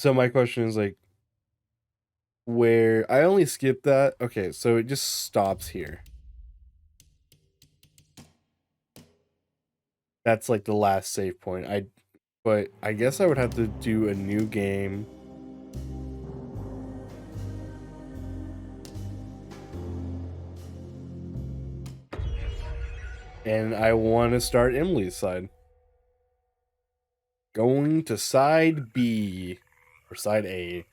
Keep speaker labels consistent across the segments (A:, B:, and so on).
A: So my question is like, where I only skipped that. Okay, so it just stops here. That's like the last save point. But I guess I would have to do a new game. And I want to start Emily's side. Going to side B or side A.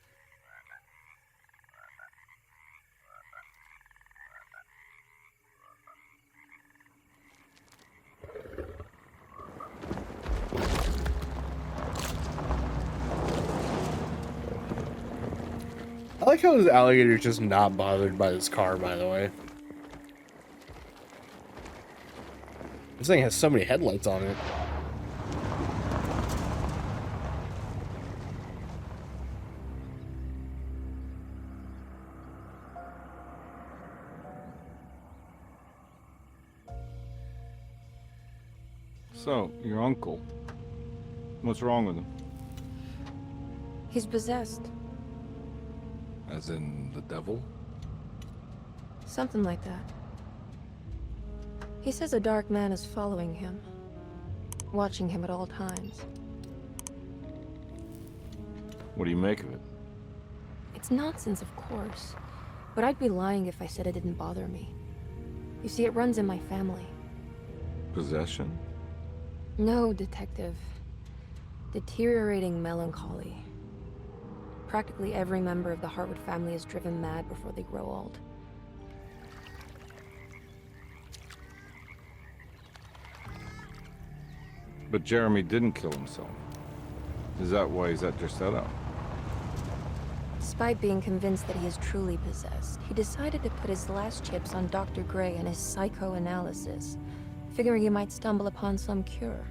A: I like how this alligator's just not bothered by this car, by the way. This thing has so many headlights on it.
B: So, your uncle. What's wrong with him?
C: He's possessed.
B: As in the devil?
C: Something like that. He says a dark man is following him, watching him at all times.
B: What do you make of it?
C: It's nonsense, of course, but I'd be lying if I said it didn't bother me. You see, it runs in my family.
B: Possession?
C: No, Detective. Deteriorating melancholy. Practically every member of the Hartwood family is driven mad before they grow old.
B: But Jeremy didn't kill himself. Is that why he's at your setup?
C: Despite being convinced that he is truly possessed, he decided to put his last chips on Dr. Gray and his psychoanalysis, figuring he might stumble upon some cure.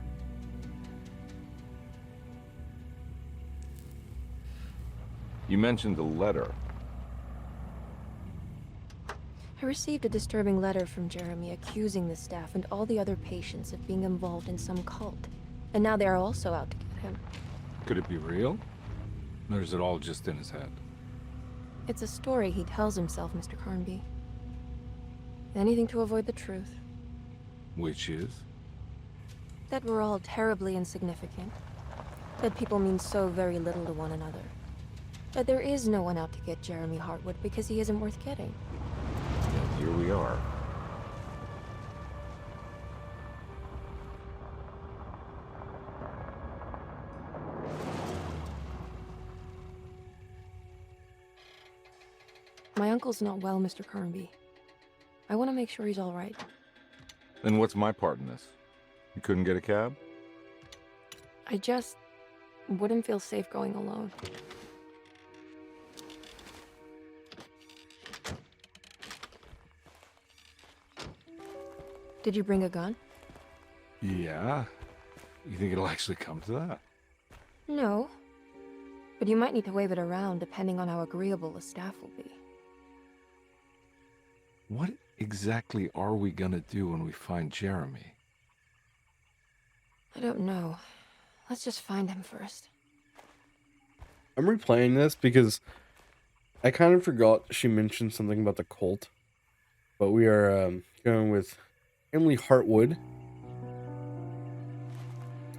B: You mentioned a letter.
C: I received a disturbing letter from Jeremy accusing the staff and all the other patients of being involved in some cult. And now they are also out to get him.
B: Could it be real? Or is it all just in his head?
C: It's a story he tells himself, Mr. Carnby. Anything to avoid the truth.
B: Which is?
C: That we're all terribly insignificant. That people mean so very little to one another. That there is no one out to get Jeremy Hartwood because he isn't worth getting.
B: And here we are.
C: My uncle's not well, Mr. Carnby. I want to make sure he's all right.
B: Then what's my part in this? You couldn't get a cab?
C: I just wouldn't feel safe going alone. Did you bring a gun?
B: Yeah. You think it'll actually come to that?
C: No. But you might need to wave it around depending on how agreeable the staff will be.
B: What exactly are we gonna do when we find Jeremy?
C: I don't know. Let's just find him first.
A: I'm replaying this because I kind of forgot she mentioned something about the cult. But we are going with Emily Hartwood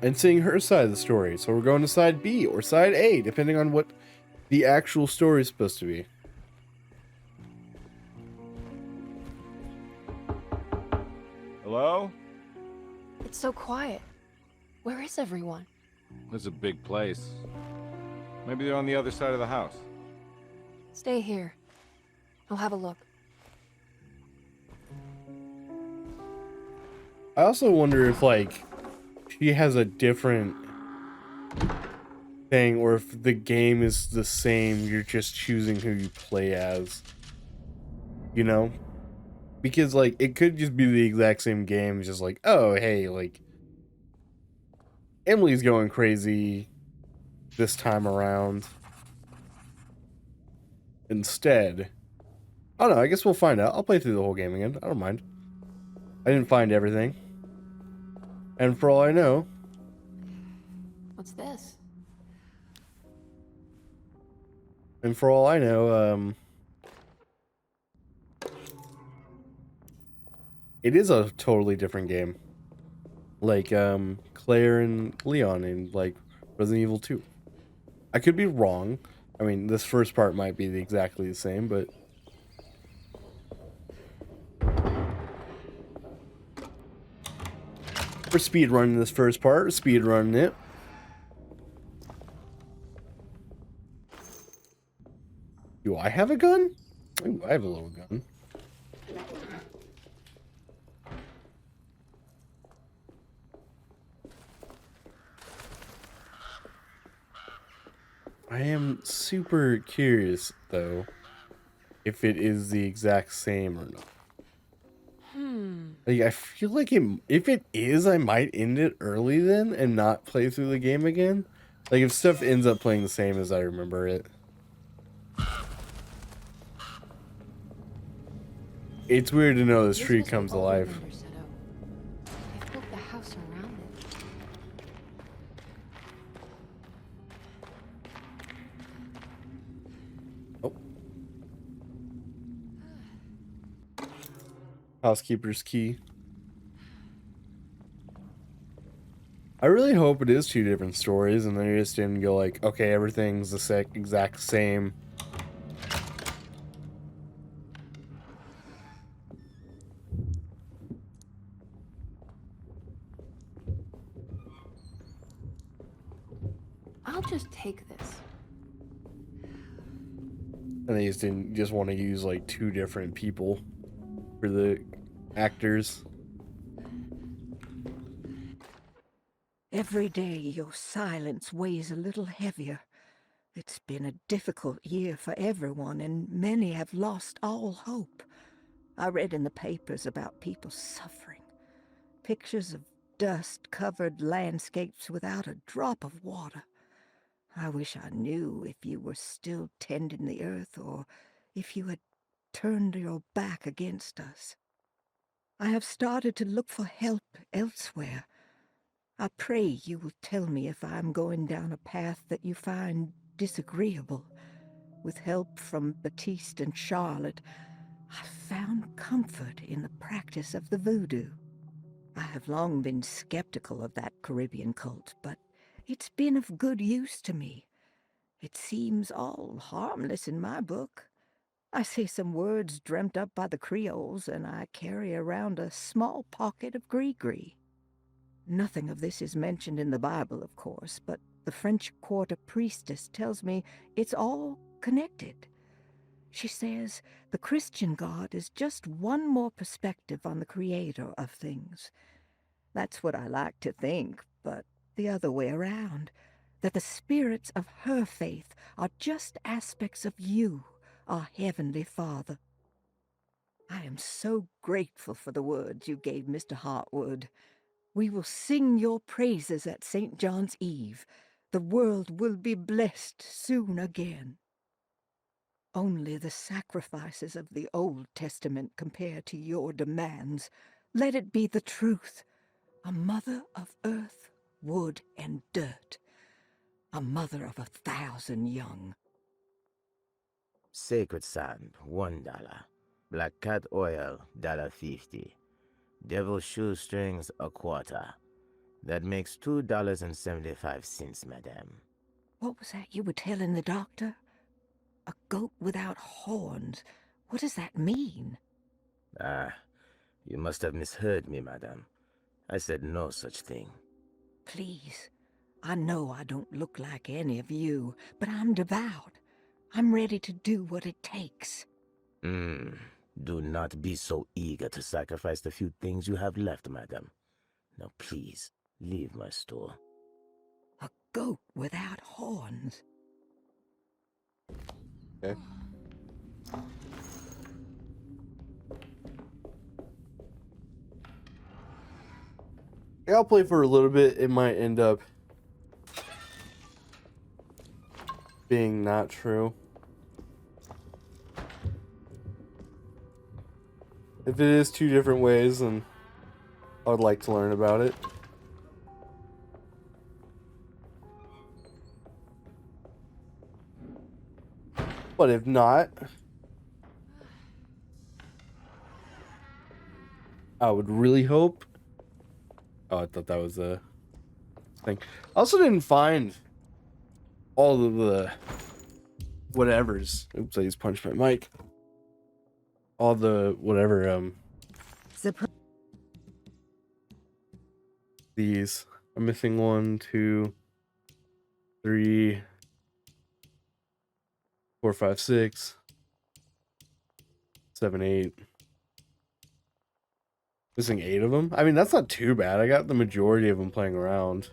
A: and seeing her side of the story. So we're going to side B or side A, depending on what the actual story is supposed to be.
B: Hello?
C: It's so quiet. Where is everyone?
B: This is a big place. Maybe they're on the other side of the house.
C: Stay here. I'll have a look.
A: I also wonder if, like, she has a different thing, or if the game is the same, you're just choosing who you play as. You know? Because, like, it could just be the exact same game, just like, oh, hey, like, Emily's going crazy this time around. Instead. I don't know, I guess we'll find out. I'll play through the whole game again. I don't mind. I didn't find everything. And for all I know...
C: What's this?
A: And for all I know, it is a totally different game. Like, Claire and Leon in, like, Resident Evil 2. I could be wrong. I mean, this first part might be exactly the same, but... We're speedrunning this first part, speedrunning it. Do I have a gun? Ooh, I have a little gun. I am super curious, though, if it is the exact same or not. Like, I feel like if it is, I might end it early then and not play through the game again. Like, if stuff ends up playing the same as I remember it. It's weird to know this tree comes alive.
C: They built the house around it.
A: Oh. Housekeeper's key. I really hope it is two different stories and they just didn't go like, okay, everything's the exact same.
C: I'll just take this.
A: And they just didn't just want to use like two different people for the actors.
D: Every day your silence weighs a little heavier. It's been a difficult year for everyone, and many have lost all hope. I read in the papers about people suffering. Pictures of dust-covered landscapes without a drop of water. I wish I knew if you were still tending the earth, or if you had turned your back against us. I have started to look for help elsewhere. I pray you will tell me if I am going down a path that you find disagreeable. With help from Baptiste and Charlotte, I found comfort in the practice of the voodoo. I have long been skeptical of that Caribbean cult, but it's been of good use to me. It seems all harmless in my book. I say some words dreamt up by the Creoles, and I carry around a small pocket of gris-gris. Nothing of this is mentioned in the Bible, of course, but the French Quarter priestess tells me it's all connected. She says the Christian God is just one more perspective on the creator of things. That's what I like to think, but the other way around, that the spirits of her faith are just aspects of you, our Heavenly Father. I am so grateful for the words you gave Mr. Hartwood. We will sing your praises at St. John's Eve. The world will be blessed soon again. Only the sacrifices of the Old Testament compare to your demands. Let it be the truth. A mother of earth, wood, and dirt. A mother of 1,000 young.
E: Sacred sand, $1. Black cat oil, $1.50. Devil shoestrings, $0.25. That makes $2.75, madame.
D: What was that you were telling the doctor? A goat without horns. What does that mean?
E: Ah, you must have misheard me, madame. I said no such thing.
D: Please, I know I don't look like any of you, but I'm devout. I'm ready to do what it takes.
E: Do not be so eager to sacrifice the few things you have left, madame. Now please, leave my store.
D: A goat without horns.
A: Okay. Yeah, I'll play for a little bit. It might end up being not true. If it is two different ways, then I would like to learn about it. But if not, I would really hope. Oh, I thought that was a thing. I also didn't find all of the whatevers. Oops, I just punched my mic. All the whatever, these. I'm missing 1, 2, 3, 4, 5, 6, 7, 8. Missing 8 of them. I mean, that's not too bad. I got the majority of them playing around.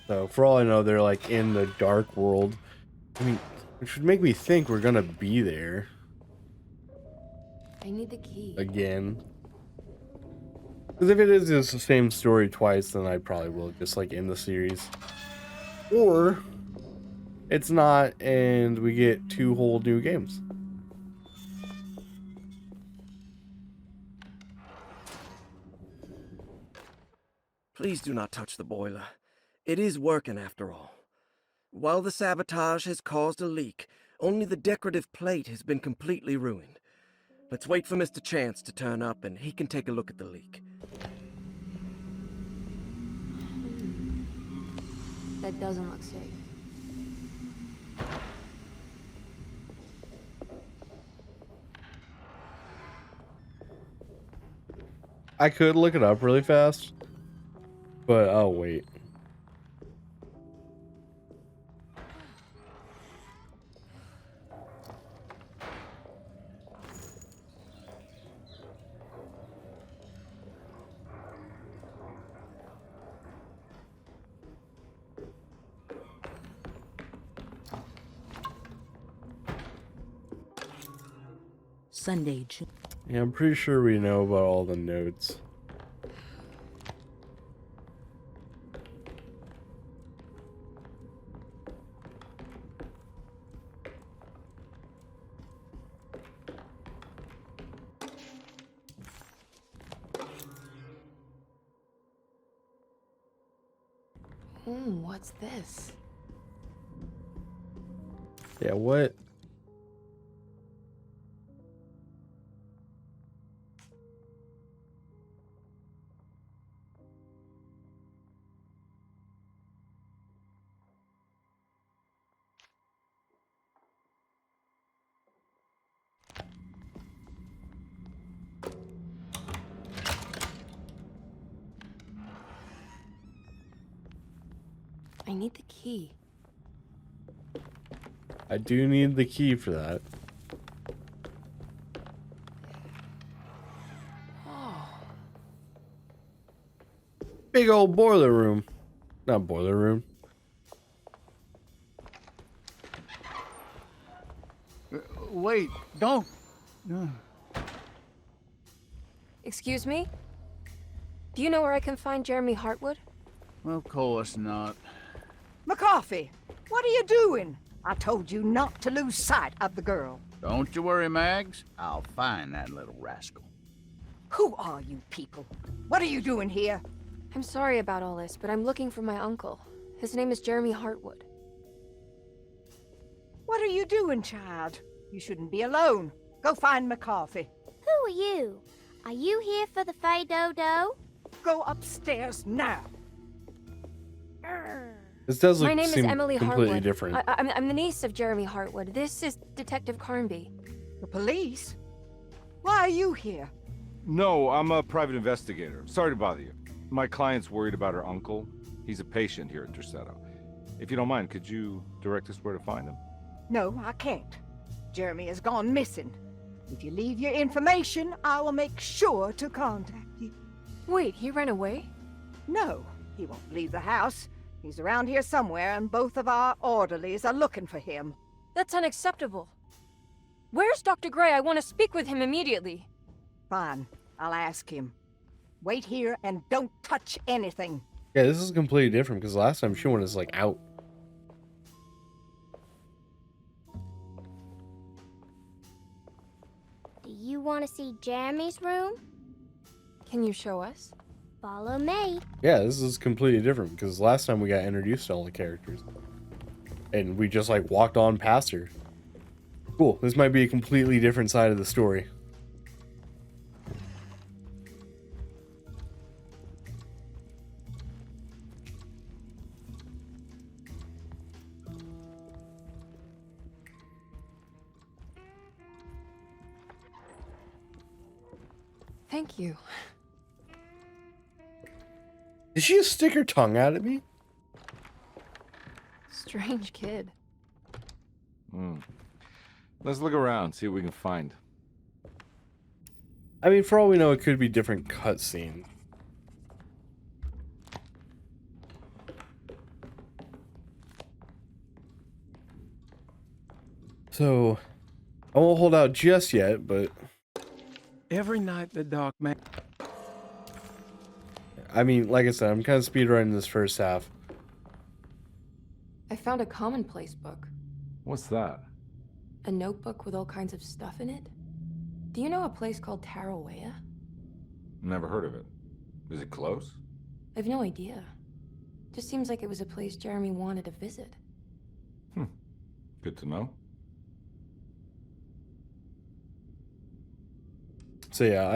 A: So, for all I know, they're like in the dark world. I mean, which would make me think we're gonna be there
C: I need the key.
A: again. Because if it is just the same story twice, then I probably will just like end the series. Or it's not, and we get 2 whole new games.
F: Please do not touch the boiler. It is working after all. While the sabotage has caused a leak, only the decorative plate has been completely ruined. Let's wait for Mr. Chance to turn up and he can take a look at the leak.
C: That doesn't look safe.
A: I could look it up really fast, but I'll wait.
G: Sunday,
A: Yeah, I'm pretty sure we know about all the notes.
C: What's this?
A: Yeah, what?
C: I need the key.
A: I do need the key for that. Big old boiler room. Not boiler room.
H: Wait, don't.
C: Excuse me? Do you know where I can find Jeremy Hartwood?
H: Of course not.
D: McCarthy, what are you doing? I told you not to lose sight of the girl.
H: Don't you worry, Mags. I'll find that little rascal.
D: Who are you people? What are you doing here?
C: I'm sorry about all this, but I'm looking for my uncle. His name is Jeremy Hartwood.
D: What are you doing, child? You shouldn't be alone. Go find McCarthy.
I: Who are you? Are you here for the Fey Dodo?
D: Go upstairs now.
A: This does look
C: My name is
A: seem
C: Emily
A: completely
C: Hartwood.
A: different.
C: I'm the niece of Jeremy Hartwood. This is Detective Carnby.
D: The police? Why are you here?
B: No, I'm a private investigator. Sorry to bother you. My client's worried about her uncle. He's a patient here at Derceto. If you don't mind, could you direct us where to find him?
D: No, I can't. Jeremy has gone missing. If you leave your information, I will make sure to contact you.
C: Wait, he ran away?
D: No, he won't leave the house. He's around here somewhere, and both of our orderlies are looking for him.
C: That's unacceptable. Where's Dr. Gray? I want to speak with him immediately.
D: Fine, I'll ask him. Wait here and don't touch anything.
A: Yeah, this is completely different because last time she was like out.
I: want to see Jeremy's room?
C: Can you show us?
I: Follow me.
A: Yeah, this is completely different because last time we got introduced to all the characters. And we just like walked on past her. Cool, this might be a completely different side of the story.
C: Thank you.
A: Did she just stick her tongue out at me?
C: Strange kid.
B: Let's look around, see what we can find.
A: I mean, for all we know, it could be different cutscenes. So, I won't hold out just yet, but
F: Every night the dark man...
A: I mean, like I said, I'm kind of speedrunning this first half.
C: I found a commonplace book.
B: What's that?
C: A notebook with all kinds of stuff in it. Do you know a place called Tarawea?
B: Never heard of it. Is it close?
C: I've no idea. Just seems like it was a place Jeremy wanted to visit.
B: Good to know.
A: So yeah,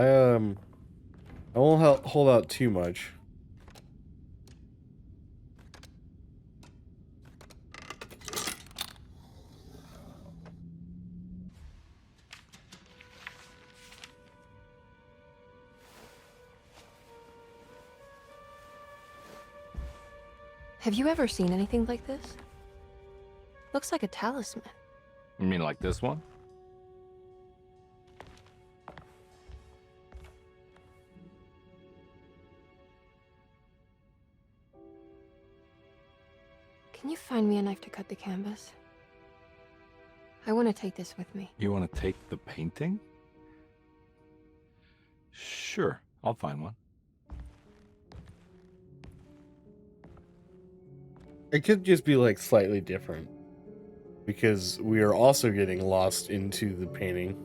A: I won't hold out too much.
C: Have you ever seen anything like this? Looks like a talisman.
B: You mean like this one?
C: Can you find me a knife to cut the canvas? I want to take this with me.
B: You want to take the painting? Sure, I'll find one.
A: It could just be like slightly different because we are also getting lost into the painting.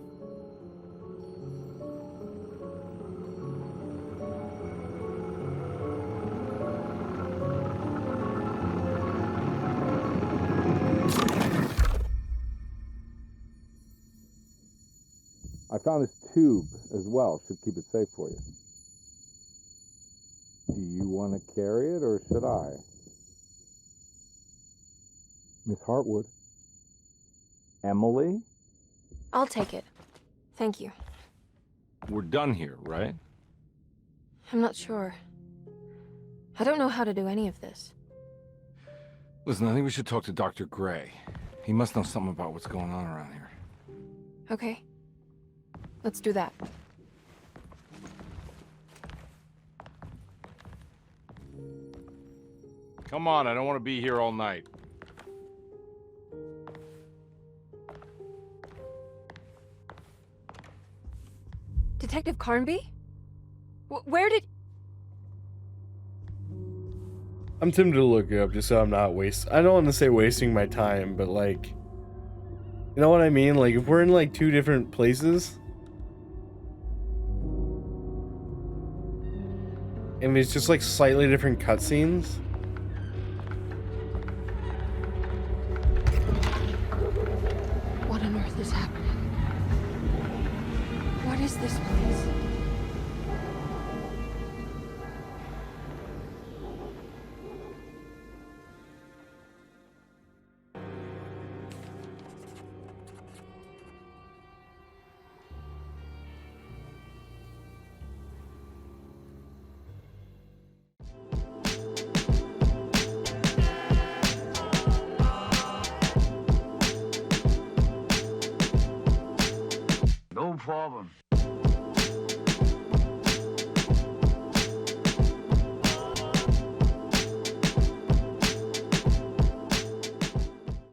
B: I found this tube as well. Should keep it safe for you. Do you want to carry it or should I? Miss Hartwood. Emily?
C: I'll take it. Thank you.
B: We're done here, right?
C: I'm not sure. I don't know how to do any of this.
B: Listen, I think we should talk to Dr. Gray. He must know something about what's going on around here.
C: Okay. Let's do that.
B: Come on, I don't want to be here all night.
C: Detective Carnby? Where did...
A: I'm tempted to look it up just so I'm not I don't want to say wasting my time, but like, you know what I mean? Like if we're in like two different places and it's just like slightly different cutscenes.
C: What on earth is happening? What is this place?
H: No problem.